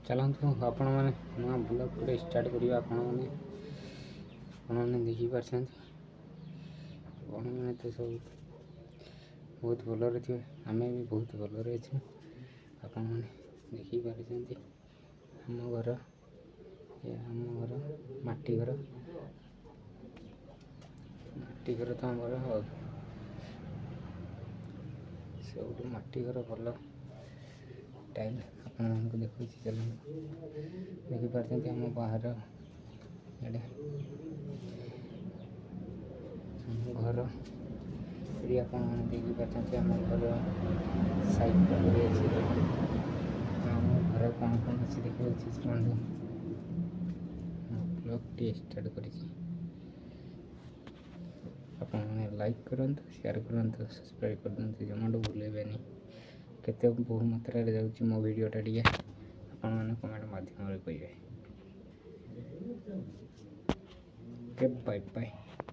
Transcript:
चलतु आपण मैंने नुआ ब्लॉग गोटे स्टार्ट करिया आपने देखिपारे आपने तो सब बहुत भलरे थे आम भी बहुत भलरे अच्छे आपण मैंने देखिपारे आम घर माटी घर तो आमर सब माटी घर भल टाइल आपण देखो चल देखिपारे आम बाहर इे घर ये आपण देखिपारे आम घर साइड घर कौन कौन अच्छे देखिए शुणु ब्लॉग टी स्टार्ट कर लाइक करूँ शेयर करूँ सब्सक्राइब कर दिखाँ जमाटो भूलेबे केते बहु मात्रा जाऊँगी मो वीडियोटा टी आपण मैंने कमेंट माध्यम कहे बाय बाय।